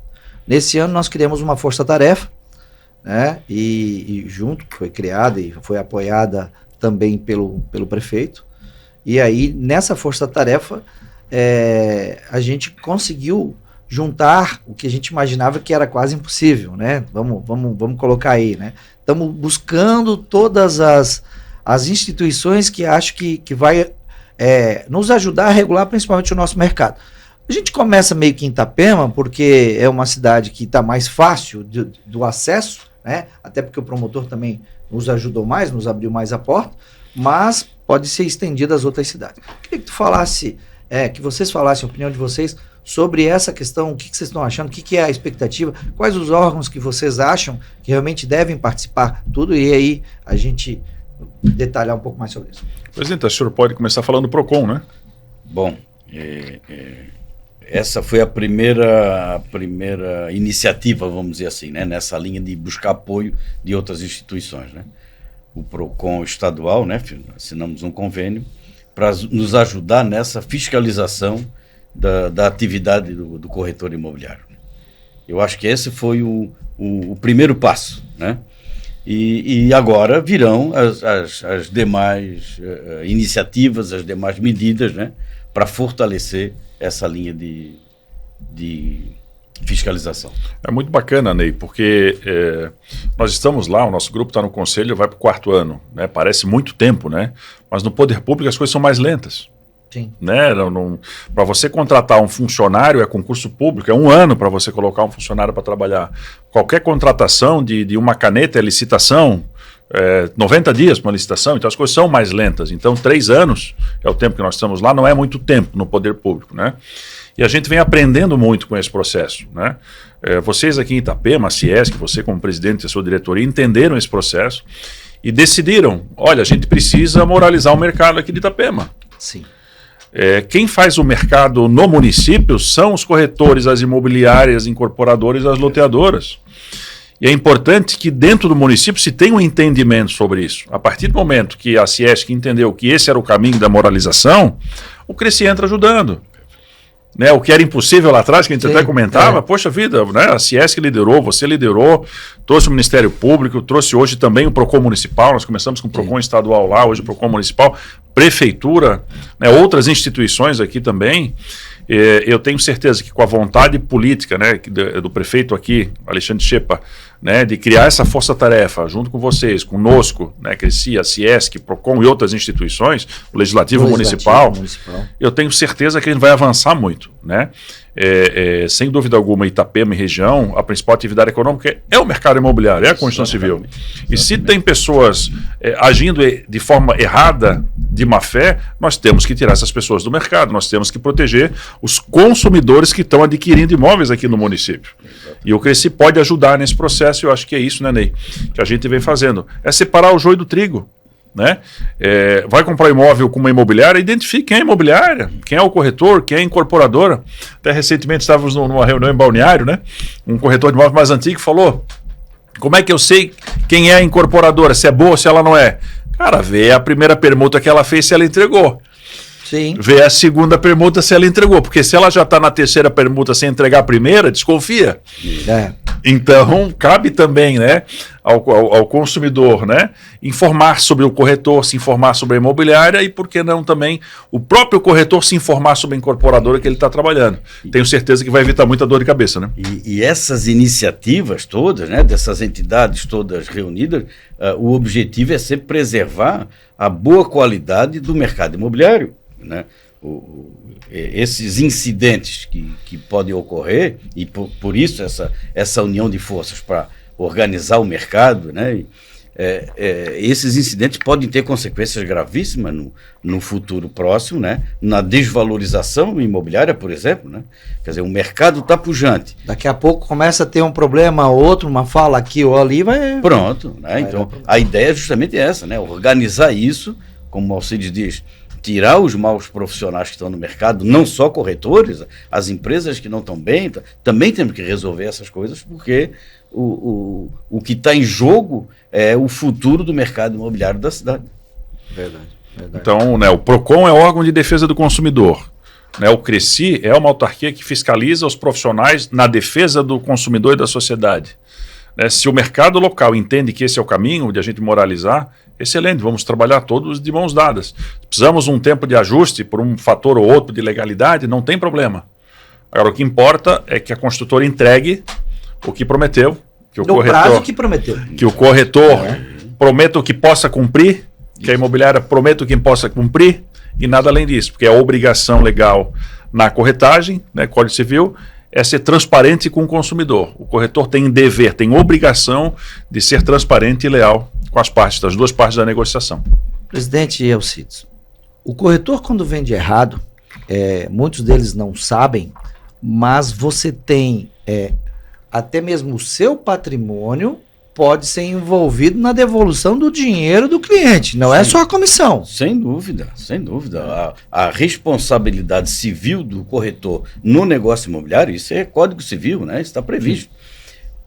Nesse ano nós criamos uma força-tarefa, né, e junto, foi criada e foi apoiada também pelo prefeito. E aí, nessa força-tarefa, a gente conseguiu juntar o que a gente imaginava que era quase impossível, né? Vamos colocar aí, né? Estamos buscando todas as instituições que acho que vai nos ajudar a regular principalmente o nosso mercado. A gente começa meio que em Itapema, porque é uma cidade que está mais fácil do acesso, né? Até porque o promotor também nos ajudou mais, nos abriu mais a porta, mas pode ser estendido às outras cidades. Queria que tu falasse, que vocês falassem a opinião de vocês sobre essa questão, o que vocês estão achando, o que é a expectativa, quais os órgãos que vocês acham que realmente devem participar, tudo, e aí a gente detalhar um pouco mais sobre isso. Presidente, o senhor pode começar falando do PROCON, né? Bom, essa foi a primeira iniciativa, vamos dizer assim, né, nessa linha de buscar apoio de outras instituições, né? O PROCON estadual, né, assinamos um convênio para nos ajudar nessa fiscalização da atividade do corretor imobiliário. Eu acho que esse foi o primeiro passo, né? E agora virão as demais iniciativas, as demais medidas, né, para fortalecer essa linha de fiscalização. É muito bacana, Ney, porque nós estamos lá, o nosso grupo está no conselho, vai para o 4º ano, né? Parece muito tempo, né? Mas no poder público as coisas são mais lentas. Sim. Né? Para você contratar um funcionário é concurso público, é 1 ano para você colocar um funcionário para trabalhar. Qualquer contratação de uma caneta é licitação, 90 dias para uma licitação, então as coisas são mais lentas. Então 3 anos é o tempo que nós estamos lá, não é muito tempo no poder público, né? E a gente vem aprendendo muito com esse processo, né? Vocês aqui em Itapema, a CIESC, você como presidente da sua diretoria, entenderam esse processo e decidiram, olha, a gente precisa moralizar o mercado aqui de Itapema. Sim. Quem faz o mercado no município são os corretores, as imobiliárias, incorporadores, as loteadoras. E é importante que dentro do município se tenha um entendimento sobre isso. A partir do momento que a CIESC entendeu que esse era o caminho da moralização, o CRECI entra ajudando. Né, o que era impossível lá atrás, que a gente até comentava, poxa vida, né, a CIESC liderou, você liderou, trouxe o Ministério Público, trouxe hoje também o PROCON municipal, nós começamos com o PROCON estadual lá, hoje o PROCON municipal, prefeitura, né, outras instituições aqui também. Eu tenho certeza que com a vontade política, né, do prefeito aqui, Alexandre Chepa, né, de criar essa força-tarefa junto com vocês, conosco, né, CRECI, a CIESC, PROCON e outras instituições, o Legislativo Municipal, eu tenho certeza que a gente vai avançar muito, né? Sem dúvida alguma, Itapema e região, a principal atividade econômica é o mercado imobiliário, é a construção civil. E se tem pessoas agindo de forma errada, de má fé, nós temos que tirar essas pessoas do mercado, nós temos que proteger os consumidores que estão adquirindo imóveis aqui no município. E o CRECI pode ajudar nesse processo, eu acho que é isso, né, Ney, que a gente vem fazendo. É separar o joio do trigo. Né? Vai comprar imóvel com uma imobiliária, identifique quem é a imobiliária, quem é o corretor, quem é a incorporadora. Até recentemente estávamos numa reunião em Balneário, né? Um corretor de imóvel mais antigo falou: como é que eu sei quem é a incorporadora, se é boa ou se ela não é? Cara, vê a primeira permuta que ela fez, se ela entregou. Sim. Vê a segunda permuta se ela entregou, porque se ela já está na terceira permuta sem entregar a primeira, desconfia. Então, cabe também, né, ao consumidor, né, informar sobre o corretor, se informar sobre a imobiliária e, por que não, também o próprio corretor se informar sobre a incorporadora que ele está trabalhando. Tenho certeza que vai evitar muita dor de cabeça, né? E essas iniciativas todas, né, dessas entidades todas reunidas, o objetivo é sempre preservar a boa qualidade do mercado imobiliário, né? Esses incidentes que podem ocorrer, e por isso essa união de forças para organizar o mercado, né, esses incidentes podem ter consequências gravíssimas no futuro próximo, né? Na desvalorização imobiliária, por exemplo, né? Quer dizer, o mercado está pujante. Daqui a pouco começa a ter um problema, outro, uma fala aqui ou ali, vai... Pronto, né? Então, a ideia é justamente essa, né? Organizar isso, como o Alcides diz, tirar os maus profissionais que estão no mercado, não só corretores, as empresas que não estão bem, também temos que resolver essas coisas, porque o que está em jogo é o futuro do mercado imobiliário da cidade. Verdade. Então, né, o PROCON é o órgão de defesa do consumidor. Né, o CRECI é uma autarquia que fiscaliza os profissionais na defesa do consumidor e da sociedade. Né, se o mercado local entende que esse é o caminho de a gente moralizar, excelente, vamos trabalhar todos de mãos dadas. Precisamos um tempo de ajuste por um fator ou outro de legalidade, não tem problema. Agora, o que importa é que a construtora entregue o que prometeu, que o prazo que prometeu. Que o corretor prometa o que possa cumprir, que a imobiliária prometa o que possa cumprir, e nada além disso, porque a obrigação legal na corretagem, né, Código Civil, é ser transparente com o consumidor. O corretor tem dever, tem obrigação de ser transparente e leal com as partes, das duas partes da negociação. Presidente Alcides, o corretor, quando vende errado, muitos deles não sabem, mas você tem até mesmo o seu patrimônio pode ser envolvido na devolução do dinheiro do cliente, não é só a comissão. Sem dúvida, sem dúvida. A responsabilidade civil do corretor no negócio imobiliário, isso é Código Civil, né? Isso está previsto.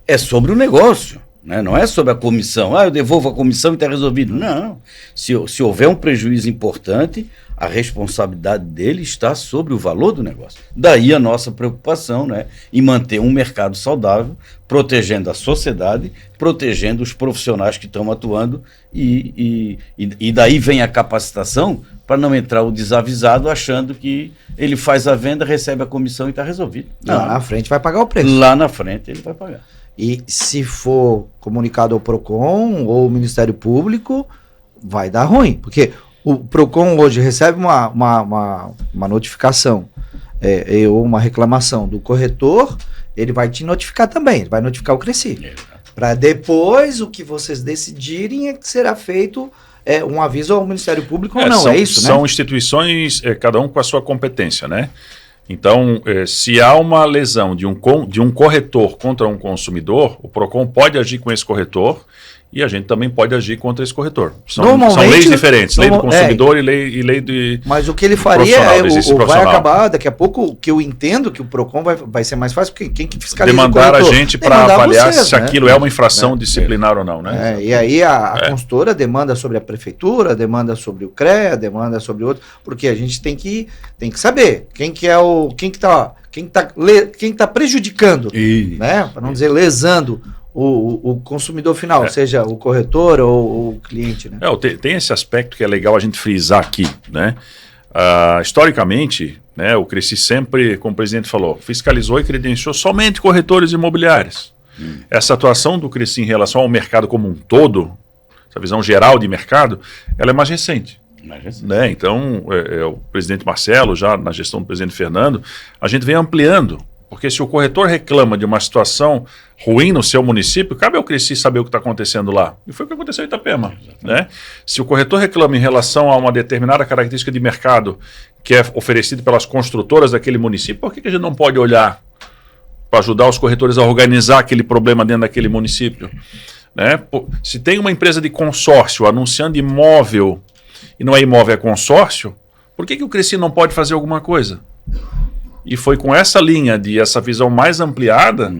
É sobre o negócio, né? Não é sobre a comissão. Eu devolvo a comissão e está resolvido. Não. Se houver um prejuízo importante, a responsabilidade dele está sobre o valor do negócio. Daí a nossa preocupação, né, em manter um mercado saudável, protegendo a sociedade, protegendo os profissionais que estão atuando e daí vem a capacitação para não entrar o desavisado achando que ele faz a venda, recebe a comissão e está resolvido. Não, lá na frente vai pagar o preço. Lá na frente ele vai pagar. E se for comunicado ao PROCON ou ao Ministério Público, vai dar ruim, porque o PROCON hoje recebe uma notificação ou uma reclamação do corretor, ele vai te notificar também, ele vai notificar o CRECI. Para depois o que vocês decidirem é que será feito um aviso ao Ministério Público ou não, é isso, né? São instituições, cada um com a sua competência, né? Então, se há uma lesão de um corretor contra um consumidor, o PROCON pode agir com esse corretor e a gente também pode agir contra esse corretor. São leis diferentes, lei do consumidor e lei de... Mas o que ele faria vai acabar, daqui a pouco, que eu entendo que o PROCON vai ser mais fácil, porque quem que fiscaliza demandar o corretor? A gente para avaliar se aquilo é uma infração disciplinar ou não, né? E aí a consultora demanda sobre a prefeitura, demanda sobre o CREA, demanda sobre outro, porque a gente tem que saber quem está prejudicando, né? Para não dizer lesando o consumidor final, seja o corretor ou o cliente, né? Tem esse aspecto que é legal a gente frisar aqui, né? Historicamente, né, o CRECI sempre, como o presidente falou, fiscalizou e credenciou somente corretores imobiliários. Essa atuação do CRECI em relação ao mercado como um todo, essa visão geral de mercado, ela é mais recente. Né? Então, o presidente Marcelo, já na gestão do presidente Fernando, a gente vem ampliando. Porque se o corretor reclama de uma situação ruim no seu município, cabe ao CRECI saber o que está acontecendo lá. E foi o que aconteceu em Itapema. Né? Se o corretor reclama em relação a uma determinada característica de mercado que é oferecida pelas construtoras daquele município, por que a gente não pode olhar para ajudar os corretores a organizar aquele problema dentro daquele município? Né? Se tem uma empresa de consórcio anunciando imóvel, e não é imóvel, é consórcio, por que o CRECI não pode fazer alguma coisa? E foi com essa linha essa visão mais ampliada,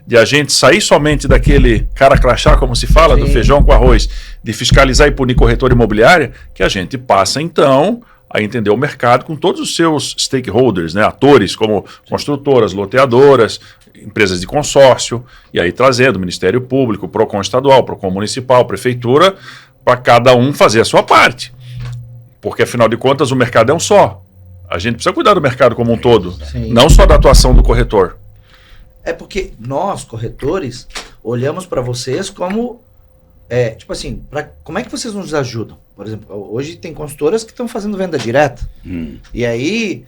de a gente sair somente daquele cara crachá, como se fala, do feijão com arroz, de fiscalizar e punir corretor imobiliária, que a gente passa então a entender o mercado com todos os seus stakeholders, né, atores como construtoras, loteadoras, empresas de consórcio, e aí trazendo o Ministério Público, o PROCON estadual, o PROCON municipal, prefeitura, para cada um fazer a sua parte. Porque afinal de contas o mercado é um só. A gente precisa cuidar do mercado como um todo, não só da atuação do corretor. É porque nós, corretores, olhamos para vocês como, tipo assim, como é que vocês nos ajudam? Por exemplo, hoje tem consultoras que estão fazendo venda direta. E aí,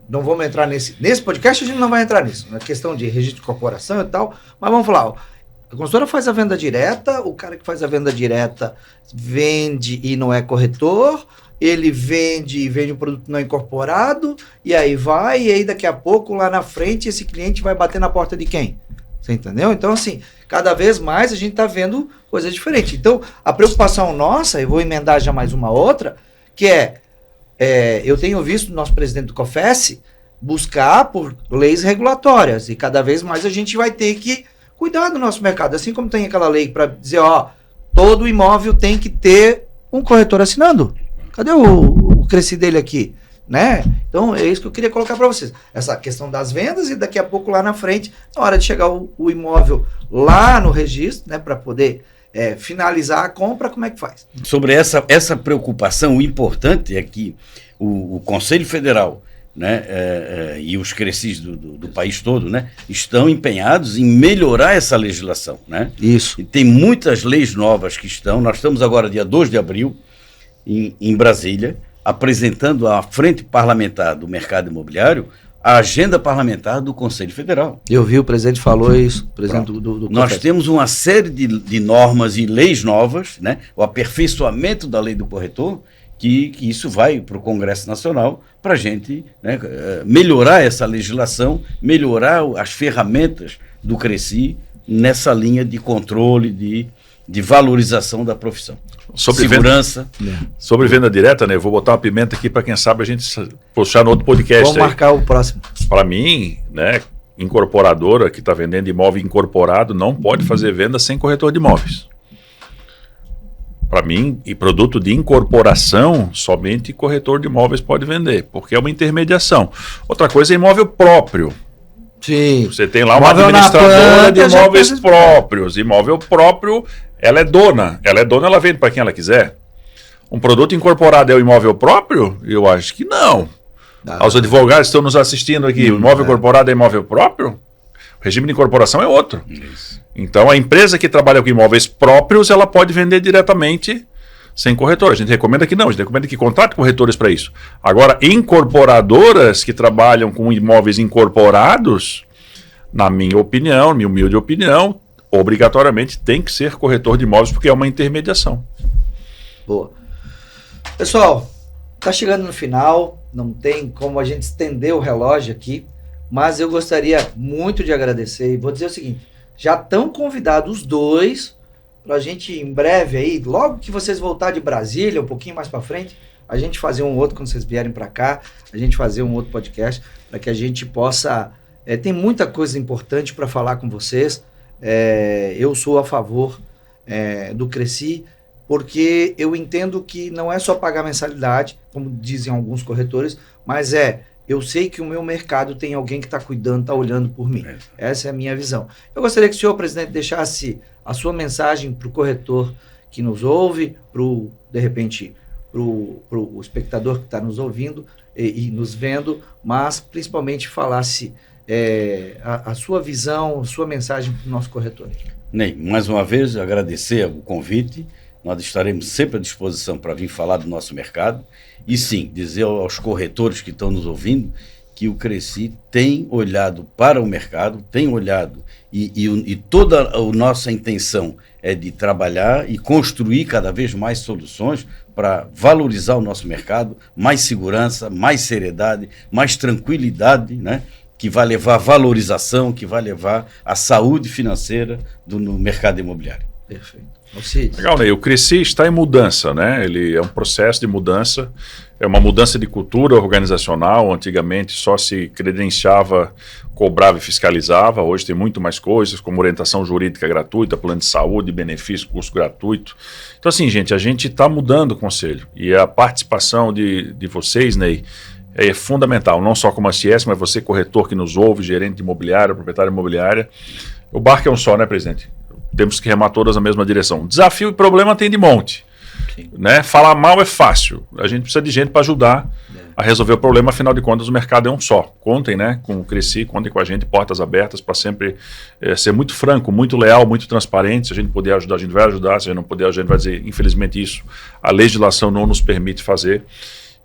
não vamos entrar nesse podcast, a gente não vai entrar nisso, na questão de registro de corporação e tal, mas vamos falar, A consultora faz a venda direta, o cara que faz a venda direta vende e não é corretor, ele vende e vende um produto não incorporado, e aí daqui a pouco, lá na frente, esse cliente vai bater na porta de quem? Você entendeu? Então, assim, cada vez mais a gente está vendo coisas diferentes. Então, a preocupação nossa, eu vou emendar já mais uma outra, que eu tenho visto o nosso presidente do COFES buscar por leis regulatórias, e cada vez mais a gente vai ter que cuidar do nosso mercado. Assim como tem aquela lei para dizer, todo imóvel tem que ter um corretor assinando. Cadê o Cresci dele aqui? Né? Então, é isso que eu queria colocar para vocês. Essa questão das vendas, e daqui a pouco lá na frente, na hora de chegar o imóvel lá no registro, né, para poder finalizar a compra, como é que faz? Sobre essa preocupação, o importante é que o Conselho Federal, né, e os Crescis do país todo, né, estão empenhados em melhorar essa legislação. Né? Isso. E tem muitas leis novas que nós estamos agora, dia 2 de abril, em Brasília, apresentando à Frente Parlamentar do Mercado Imobiliário a agenda parlamentar do Conselho Federal. Eu vi, o presidente falou isso, o presidente do Nós temos uma série de normas e leis novas, né, o aperfeiçoamento da lei do corretor, que isso vai para o Congresso Nacional para a gente, né, melhorar essa legislação, melhorar as ferramentas do Cresci nessa linha de controle, de valorização da profissão. Segurança. Sobre venda direta, né? Eu vou botar uma pimenta aqui para quem sabe a gente puxar no outro podcast. Vamos marcar o próximo. Para mim, né, incorporadora que está vendendo imóvel incorporado não pode fazer venda sem corretor de imóveis. Para mim, e produto de incorporação, somente corretor de imóveis pode vender, porque é uma intermediação. Outra coisa é imóvel próprio. Sim. Você tem lá uma administradora de imóveis próprios. Imóvel próprio, ela é dona. Ela vende para quem ela quiser. Um produto incorporado é o imóvel próprio? Eu acho que não. Os advogados que estão nos assistindo aqui, o imóvel incorporado é imóvel próprio? O regime de incorporação é outro. Isso. Então, a empresa que trabalha com imóveis próprios, ela pode vender diretamente sem corretor. A gente recomenda que não, a gente recomenda que contrate corretores para isso. Agora, incorporadoras que trabalham com imóveis incorporados, na minha opinião, minha humilde opinião, obrigatoriamente tem que ser corretor de imóveis, porque é uma intermediação. Boa. Pessoal, está chegando no final, não tem como a gente estender o relógio aqui, mas eu gostaria muito de agradecer, e vou dizer o seguinte, já estão convidados os dois para a gente em breve aí, logo que vocês voltarem de Brasília, um pouquinho mais para frente, a gente fazer um outro, quando vocês vierem para cá, a gente fazer um outro podcast, para que a gente possa... tem muita coisa importante para falar com vocês. Eu sou a favor do Cresci, porque eu entendo que não é só pagar mensalidade, como dizem alguns corretores, mas eu sei que o meu mercado tem alguém que está cuidando, está olhando por mim. Essa é a minha visão. Eu gostaria que o senhor, presidente, deixasse a sua mensagem para o corretor que nos ouve, de repente, para o espectador que está nos ouvindo e nos vendo, mas principalmente falasse a sua visão, a sua mensagem para o nosso corretor. Ney, mais uma vez, agradecer o convite. Nós estaremos sempre à disposição para vir falar do nosso mercado. E sim, dizer aos corretores que estão nos ouvindo que o Cresci tem olhado para o mercado, tem olhado e toda a nossa intenção é de trabalhar e construir cada vez mais soluções para valorizar o nosso mercado, mais segurança, mais seriedade, mais tranquilidade, né? Que vai levar a valorização, que vai levar a saúde financeira no mercado imobiliário. Perfeito. Legal, Ney. O Cresci está em mudança, né? Ele é um processo de mudança, é uma mudança de cultura organizacional. Antigamente só se credenciava, cobrava e fiscalizava. Hoje tem muito mais coisas, como orientação jurídica gratuita, plano de saúde, benefício, curso gratuito. Então, assim, gente, a gente está mudando o conselho. E a participação de vocês, Ney, é fundamental, não só como a CS, mas você, corretor que nos ouve, gerente imobiliário, proprietário imobiliária. O barco é um só, né, presidente? Temos que remar todas na mesma direção. Desafio e problema tem de monte. Né? Falar mal é fácil. A gente precisa de gente para ajudar a resolver o problema. Afinal de contas, o mercado é um só. Contem, né, com o Cresci, contem com a gente, portas abertas para sempre ser muito franco, muito leal, muito transparente. Se a gente puder ajudar, a gente vai ajudar. Se a gente não puder, a gente vai dizer, infelizmente, isso a legislação não nos permite fazer.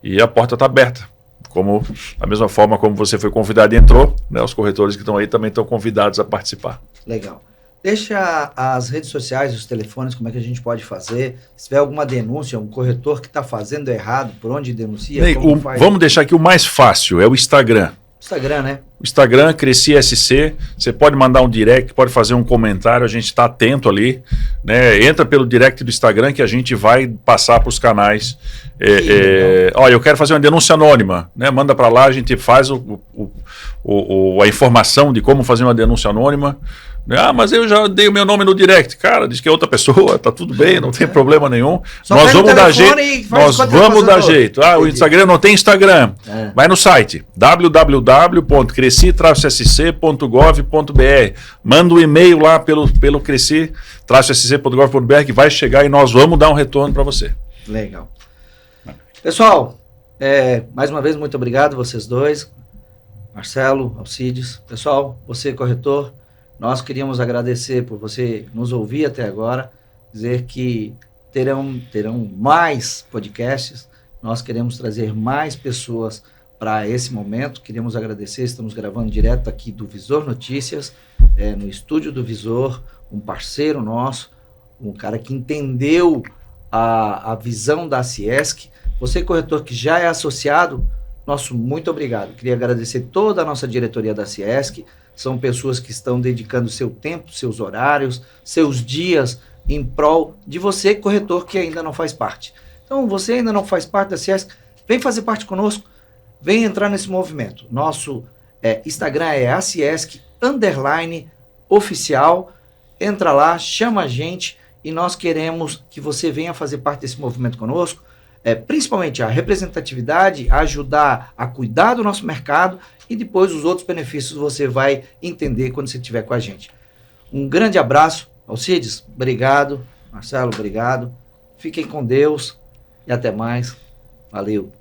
E a porta está aberta. Como, da mesma forma como você foi convidado e entrou, né, os corretores que estão aí também estão convidados a participar. Legal. Deixa as redes sociais, os telefones, como é que a gente pode fazer. Se tiver alguma denúncia, um corretor que está fazendo errado, por onde denuncia? Ney, Como faz? vamos deixar aqui o mais fácil, é o Instagram. Instagram, né? O Instagram, Cresci SC, você pode mandar um direct, pode fazer um comentário, a gente está atento ali, né? Entra pelo direct do Instagram que a gente vai passar para os canais. Olha, eu quero fazer uma denúncia anônima, né? Manda para lá, a gente faz a informação de como fazer uma denúncia anônima. Ah, mas eu já dei o meu nome no direct. Cara, diz que é outra pessoa, tá tudo bem, não tem problema nenhum. Só nós pega o vamos dar telefone jeito. e faz Nós enquanto tá vamos dar fazendo jeito. outro. O Instagram não tem Instagram. Vai no site www.cresci-sc.gov.br. Manda um e-mail lá pelo cresci-sc.gov.br que vai chegar e nós vamos dar um retorno para você. Legal. Pessoal, mais uma vez, muito obrigado vocês dois, Marcelo, Alcides. Pessoal, você corretor, nós queríamos agradecer por você nos ouvir até agora, dizer que terão mais podcasts, nós queremos trazer mais pessoas para esse momento, queremos agradecer, estamos gravando direto aqui do Visor Notícias, no estúdio do Visor, um parceiro nosso, um cara que entendeu a visão da Ciesc. Você, corretor, que já é associado, nosso muito obrigado. Queria agradecer toda a nossa diretoria da Ciesc. São pessoas que estão dedicando seu tempo, seus horários, seus dias em prol de você, corretor, que ainda não faz parte. Então, você ainda não faz parte da Ciesc, vem fazer parte conosco, vem entrar nesse movimento. Nosso Instagram é @oficial. Entra lá, chama a gente e nós queremos que você venha fazer parte desse movimento conosco. Principalmente a representatividade, ajudar a cuidar do nosso mercado e depois os outros benefícios você vai entender quando você estiver com a gente. Um grande abraço, Alcides, obrigado, Marcelo, obrigado, fiquem com Deus e até mais, valeu.